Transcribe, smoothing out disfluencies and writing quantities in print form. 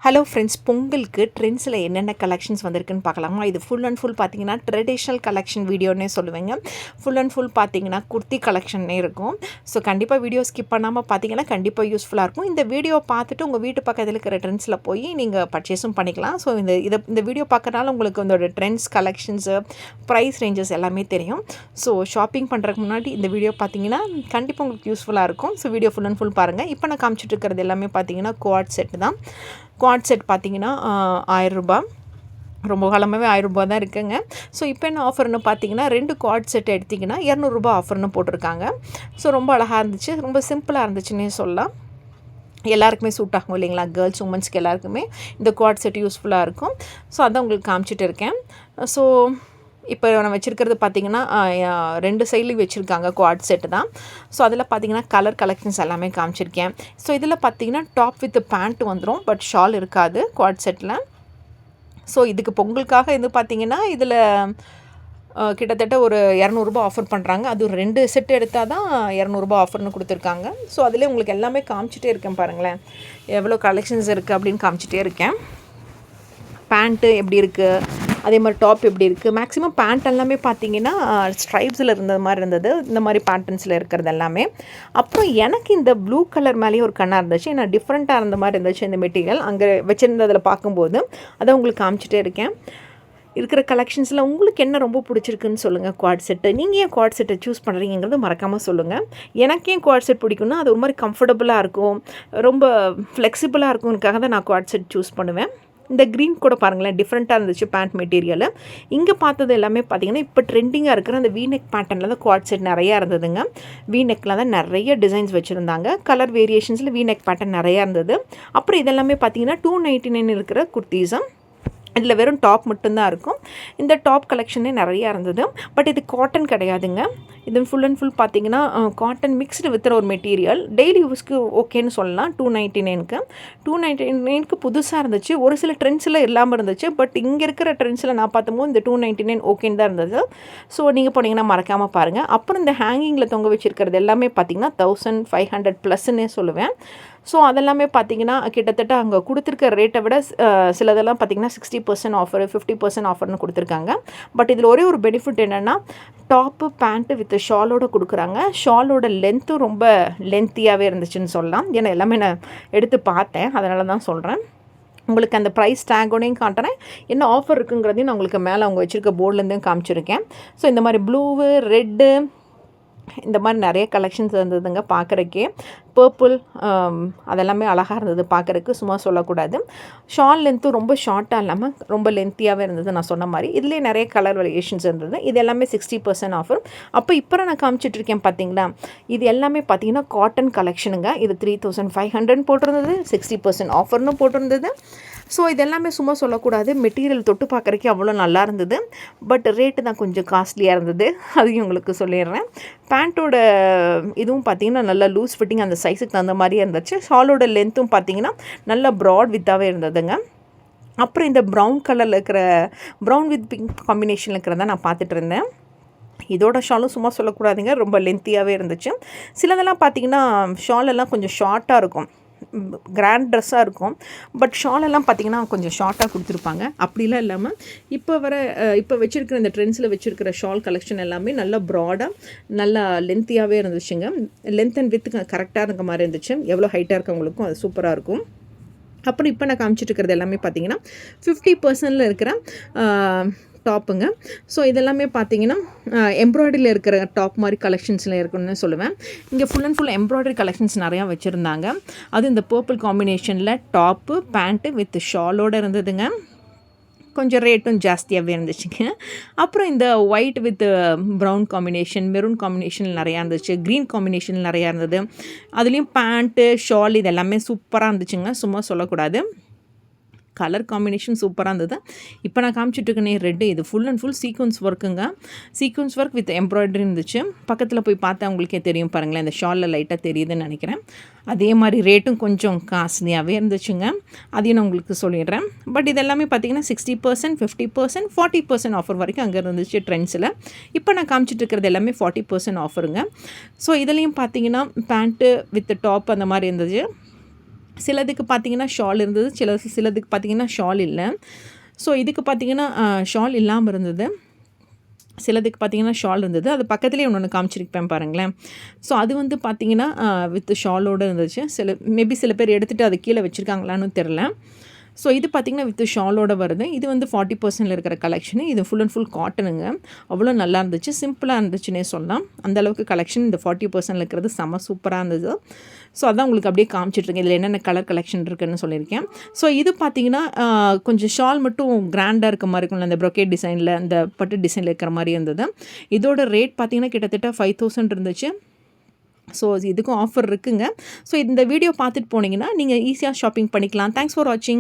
Hello friends, பொங்கலுக்கு ட்ரெண்ட்ஸில் என்னென்ன collections வந்திருக்குன்னு பார்க்கலாமா? இது ஃபுல் அண்ட் ஃபுல் பார்த்தீங்கன்னா ட்ரெடிஷ்னல் கலெக்ஷன் வீடியோன்னே சொல்லுவேங்க. ஃபுல் அண்ட் ஃபுல் பார்த்தீங்கன்னா குர்த்தி கலெக்ஷன்னே இருக்கும். ஸோ கண்டிப்பாக வீடியோ ஸ்கிப் பண்ணாமல் பார்த்தீங்கன்னா கண்டிப்பாக யூஸ்ஃபுல்லாக இருக்கும். இந்த வீடியோ பார்த்துட்டு உங்கள் வீட்டு பக்கத்தில் இருக்கிற ட்ரெண்ட்ஸில் போய் நீங்கள் பர்ச்சேஸும் பண்ணிக்கலாம். ஸோ இந்த வீடியோ பார்க்கறனால உங்களுக்கு இதோட ட்ரெண்ட்ஸ், கலெக்ஷன்ஸு, ப்ரைஸ் ரேஞ்சஸ் எல்லாமே தெரியும். ஸோ ஷாப்பிங் பண்ணுறதுக்கு முன்னாடி இந்த வீடியோ பார்த்தீங்கன்னா கண்டிப்பாக உங்களுக்கு யூஸ்ஃபுல்லாக இருக்கும். So video full and full பாருங்கள். இப்போ நான் காமிச்சிட்டு இருக்கிறது எல்லாமே பார்த்தீங்கன்னா குவாட் செட் தான். குவாட் செட் பார்த்தீங்கன்னா ₹1000. ரொம்ப காலமாகவே ₹1000 தான் இருக்குங்க. ஸோ இப்போ என்ன ஆஃபர்னு பார்த்தீங்கன்னா 2 குவாட் செட் எடுத்திங்கன்னா ₹200 ஆஃபர்னு போட்டிருக்காங்க. ஸோ ரொம்ப அழகாக இருந்துச்சு, ரொம்ப சிம்பிளாக இருந்துச்சுன்னே சொல்லலாம். எல்லாருக்குமே சூட் ஆகும் இல்லைங்களா? கேர்ள்ஸ், உமன்ஸ்க்கு எல்லாருக்குமே இந்த குவாட் செட் யூஸ்ஃபுல்லாக இருக்கும். ஸோ அதான் உங்களுக்கு காமிச்சிட்டு இருக்கேன். ஸோ இப்போ நான் வச்சுருக்கிறது பார்த்திங்கன்னா 2 சைட்லேயும் வச்சுருக்காங்க குவாட் செட்டு தான். ஸோ அதில் பார்த்திங்கன்னா கலர் கலெக்ஷன்ஸ் எல்லாமே காமிச்சிருக்கேன். ஸோ இதில் பார்த்திங்கன்னா டாப் வித் பேண்ட் வந்துடும், பட் ஷால் இருக்காது குவாட் செட்டில். ஸோ இதுக்கு பொங்கலுக்காக இது பார்த்திங்கன்னா இதில் கிட்டத்தட்ட ஒரு ₹200 ஆஃபர் பண்ணுறாங்க. அது 2 செட்டு எடுத்தால் தான் ₹200 ஆஃபர்னு கொடுத்துருக்காங்க. ஸோ அதிலே உங்களுக்கு எல்லாமே காமிச்சிட்டே இருக்கேன் பாருங்களேன், எவ்வளோ கலெக்ஷன்ஸ் இருக்குது அப்படின்னு காமிச்சிட்டே இருக்கேன். பேண்ட்டு எப்படி இருக்குது, அதே மாதிரி டாப் எப்படி இருக்குது. மேக்ஸிமம் பேண்ட் எல்லாமே பார்த்தீங்கன்னா ஸ்ட்ரைப்ஸில் இருந்தது மாதிரி இருந்தது, இந்த மாதிரி பேட்டர்ன்ஸில் இருக்கிறது எல்லாமே. அப்புறம் எனக்கு இந்த ப்ளூ கலர் மேலேயே ஒரு கண்ணாக இருந்துச்சு, ஏன்னா டிஃப்ரெண்ட்டாக இருந்த மாதிரி இருந்துச்சு இந்த மெட்டீரியல் அங்கே வச்சுருந்ததில் பார்க்கும்போது. அதை உங்களுக்கு காமிச்சிட்டே இருக்கேன். இருக்கிற கலெக்ஷன்ஸில் உங்களுக்கு என்ன ரொம்ப பிடிச்சிருக்குன்னு சொல்லுங்கள். குவாட் செட்டு நீங்கள் ஏன் குவாட் செட்டை சூஸ் பண்ணுறீங்கிறது மறக்காமல் சொல்லுங்கள். எனக்கு ஏன் குவாட் செட் பிடிக்கும்னா அது ஒரு மாதிரி கம்ஃபர்டபுளாக இருக்கும், ரொம்ப ஃப்ளெக்சிபிளாக இருக்கும்னுக்காக தான் நான் குவாட் செட் சூஸ் பண்ணுவேன். இந்த க்ரீன் கூட பாருங்களேன், டிஃப்ரெண்ட்டாக இருந்துச்சு பேண்ட் மெட்டீரியல். இங்கே பார்த்தது எல்லாமே பார்த்திங்கன்னா இப்போ ட்ரெண்டிங்காக இருக்கிற அந்த வீநெக் பேட்டர்னில் தான் குவாட் செட் நிறையா இருந்ததுங்க. வீநெக்கில் தான் நிறைய டிசைன்ஸ் வச்சுருந்தாங்க, கலர் வேரியேஷன்ஸில் வீநெக் பேட்டர்ன் நிறையா இருந்தது. அப்புறம் இதெல்லாமே பார்த்திங்கன்னா $299 இருக்கிற குர்த்தீஸும். இதில் வெறும் டாப் மட்டும்தான் இருக்கும். இந்த டாப் கலெக்ஷனே நிறையா இருந்தது, பட் இது காட்டன் கிடையாதுங்க. இது ஃபுல் அண்ட் ஃபுல் பார்த்திங்கன்னா காட்டன் மிக்ஸ்டு வித் ஒரு மெட்டீரியல். டெய்லி யூஸ்க்கு ஓகேன்னு சொல்லலாம். $299க்கு புதுசாக இருந்துச்சு. ஒரு சில ட்ரெண்ட்ஸில் இல்லாமல் இருந்துச்சு, பட் இங்கே இருக்கிற ட்ரெண்ட்ஸில் நான் பார்த்தம்போது இந்த $299 ஓகேன்னு தான் இருந்தது. ஸோ நீங்கள் போனீங்கன்னா மறக்காமல் பாருங்கள். அப்புறம் இந்த ஹேங்கிங்கில் தொங்க வச்சுருக்கிறது எல்லாமே பார்த்திங்கன்னா 1500 +ன்னே சொல்லுவேன். ஸோ அதெல்லாமே பார்த்திங்கன்னா கிட்டத்தட்ட அங்கே கொடுத்துருக்க ரேட்டை விட சிலதெல்லாம் பார்த்திங்கன்னா 60% ஆஃபர், 50% ஆஃபர்னு கொடுத்துருக்காங்க. பட் இதில் ஒரே ஒரு பெனிஃபிட் என்னென்னா டாப்பு பேண்ட்டு வித் ஷாலோடு கொடுக்குறாங்க. ஷாலோட லென்த்தும் ரொம்ப லென்த்தியாகவே இருந்துச்சுன்னு சொல்லலாம். ஏன்னா எல்லாமே நான் எடுத்து பார்த்தேன், அதனால தான் சொல்கிறேன். உங்களுக்கு அந்த ப்ரைஸ் டேக்கோடையும் காட்டுறேன், என்ன ஆஃபர் இருக்குங்கிறதையும் நான் உங்களுக்கு மேலே அவங்க வச்சுருக்க போர்ட்லேருந்தும் காமிச்சிருக்கேன். ஸோ இந்த மாதிரி ப்ளூவு, ரெட்டு, இந்த மாதிரி நிறைய கலெக்ஷன்ஸ் இருந்ததுங்க பார்க்குறக்கே. பர்பிள், அதெல்லாமே அழகாக இருந்தது பார்க்குறக்கு, சும்மா சொல்லக்கூடாது. ஷால் லென்த்தும் ரொம்ப ஷார்ட்டாக இல்லாமல் ரொம்ப லென்த்தியாகவே இருந்தது நான் சொன்ன மாதிரி. இதுலேயே நிறைய கலர் வேரியேஷன்ஸ் இருந்தது. இது எல்லாமே 60% ஆஃபர். இப்போ நான் காமிச்சிட்ருக்கேன் பார்த்தீங்களா, இது எல்லாமே பார்த்தீங்கன்னா காட்டன் கலெக்ஷனுங்க. இது 3500 போட்டிருந்தது, 60% ஆஃபர்னு போட்டிருந்தது. ஸோ இது எல்லாமே சும்மா சொல்லக்கூடாது, மெட்டீரியல் தொட்டு பார்க்குறக்கே அவ்வளோ நல்லா இருந்தது. பட் ரேட்டு தான் கொஞ்சம் காஸ்ட்லியாக இருந்தது, அதையும் உங்களுக்கு சொல்லிடுறேன். பேண்ட்டோட இதுவும் பார்த்திங்கன்னா நல்லா லூஸ் ஃபிட்டிங், அந்த சைஸுக்கு தகுந்த மாதிரியே இருந்துச்சு. ஷாலோட லென்த்தும் பார்த்திங்கன்னா நல்லா ப்ராட் வித்தாகவே இருந்ததுங்க. அப்புறம் இந்த ப்ரௌன் கலரில் இருக்கிற, ப்ரௌன் வித் பிங்க் காம்பினேஷனில் இருக்கிறத நான் பார்த்துட்டு இருந்தேன். இதோட ஷாலும் சும்மா சொல்லக்கூடாதுங்க, ரொம்ப லென்த்தியாகவே இருந்துச்சு. சிலதெல்லாம் பார்த்திங்கன்னா ஷாலெல்லாம் கொஞ்சம் ஷார்ட்டாக இருக்கும், கிராண்ட் ட்ரெஸ்ஸாக இருக்கும். பட் ஷாலெல்லாம் பார்த்திங்கன்னா கொஞ்சம் ஷார்ட்டாக கொடுத்துருப்பாங்க. அப்படிலாம் இல்லாமல் இப்போ வச்சுருக்கிற இந்த ட்ரெண்ட்ஸில் வச்சுருக்கிற ஷால் கலெக்ஷன் எல்லாமே நல்லா ப்ராடாக நல்லா லென்த்தியாகவே இருந்துச்சுங்க. லென்த் அண்ட் வித் கரெக்டாக இருக்க மாதிரி இருந்துச்சு. எவ்வளோ ஹைட்டாக இருக்கவங்களுக்கும் அது சூப்பராக இருக்கும். அப்புறம் இப்போ நான் காமிச்சிட்டு இருக்கிறது எல்லாமே பார்த்திங்கன்னா 50%ல் இருக்கிற டாப்புங்க. ஸோ இதெல்லாமே பார்த்தீங்கன்னா எம்ப்ராய்டரியில் இருக்கிற டாப் மாதிரி கலெக்ஷன்ஸில் இருக்குன்னு சொல்லுவேன். இங்கே full and full embroidery collections நிறையா வச்சுருந்தாங்க. அது இந்த பர்பிள் காம்பினேஷனில் டாப்பு பேண்ட்டு வித் ஷாலோடு இருந்ததுங்க. கொஞ்சம் ரேட்டும் ஜாஸ்தியாகவே இருந்துச்சுங்க. அப்புறம் இந்த white with brown combination, maroon combination நிறையா இருந்துச்சு, க்ரீன் காம்பினேஷன் நிறையா இருந்தது. அதுலேயும் பேண்ட்டு, ஷால் இது எல்லாமே சூப்பராக இருந்துச்சுங்க, சும்மா சொல்லக்கூடாது. கலர் காம்பினேஷன் சூப்பராக இருந்தது. இப்போ நான் காமிச்சிட்ருக்கேனே ரெட்டு, இது ஃபுல் அண்ட் ஃபுல் சீக்வன்ஸ் ஒர்க்குங்க. சீக்வன்ஸ் ஒர்க் வித் எம்ப்ராய்டரி இருந்துச்சு. பக்கத்தில் போய் பார்த்தா உங்களுக்கே தெரியும் பாருங்களேன், இந்த ஷாலில் லைட்டாக தெரியுதுன்னு நினைக்கிறேன். அதே மாதிரி ரேட்டும் கொஞ்சம் காஸ்ட்லியாகவே இருந்துச்சுங்க, அதையும் நான் உங்களுக்கு சொல்லிடுறேன். பட் இதெல்லாமே பார்த்திங்கன்னா 60%, 50%, 40% ஆஃபர் வரைக்கும் அங்கே இருந்துச்சு ட்ரெண்ட்ஸில். இப்போ நான் காமிச்சிட்டு இருக்கிறது எல்லாமே 40% ஆஃபருங்க. ஸோ இதுலேயும் பார்த்திங்கன்னா பேண்ட்டு வித் டாப் அந்த மாதிரி இருந்துச்சு. சிலதுக்கு பார்த்தீங்கன்னா ஷால் இருந்தது, சிலதுக்கு பார்த்தீங்கன்னா ஷால் இல்ல. ஸோ இதுக்கு பார்த்தீங்கன்னா ஷால் இல்லாம இருந்தது. சிலதுக்கு பார்த்தீங்கன்னா ஷால் இருந்தது. அது பக்கத்துலேயே ஒண்ணு காமிச்சிருப்பேன் பாருங்களேன். ஸோ அது வந்து பார்த்தீங்கன்னா வித் ஷாலோட இருந்துச்சு. மேபி சில பேர் எடுத்துகிட்டு அது கீழே வச்சுருக்காங்களான்னு தெரில. ஸோ இது பார்த்திங்கன்னா வித் ஷாலோட வருது. இது வந்து 40% இருக்கிற கலெக்ஷனு. இது ஃபுல் அண்ட் ஃபுல் காட்டனுங்க. அவ்வளோ நல்லா இருந்துச்சு. சிம்பிளாக இருந்துச்சுன்னே சொல்லலாம். அந்தளவுக்கு கலெக்ஷன் இந்த 40% இருக்கிறது செம்ம சூப்பராக இருந்தது. ஸோ அதான் உங்களுக்கு அப்படியே காமிச்சிட்ருக்கேன். இதில் என்னென்ன கலர் கலெக்ஷன் இருக்குதுன்னு சொல்லியிருக்கேன். ஸோ இது பார்த்திங்கன்னா கொஞ்சம் ஷால் மட்டும் கிராண்டாக இருக்க மாதிரி இருக்கும்ல, அந்த ப்ரொக்கேட் டிசைனில் அந்த பட்டு டிசைனில் இருக்கிற மாதிரி இருந்தது. இதோட ரேட் பார்த்திங்கன்னா கிட்டத்தட்ட 5000 இருந்துச்சு. ஸோ இதுக்கும் ஆஃபர் இருக்குங்க. ஸோ இந்த வீடியோ பார்த்துட்டு போனீங்கன்னா நீங்கள் ஈஸியாக ஷாப்பிங் பண்ணிக்கலாம். தேங்க்ஸ் ஃபார் வாட்சிங்.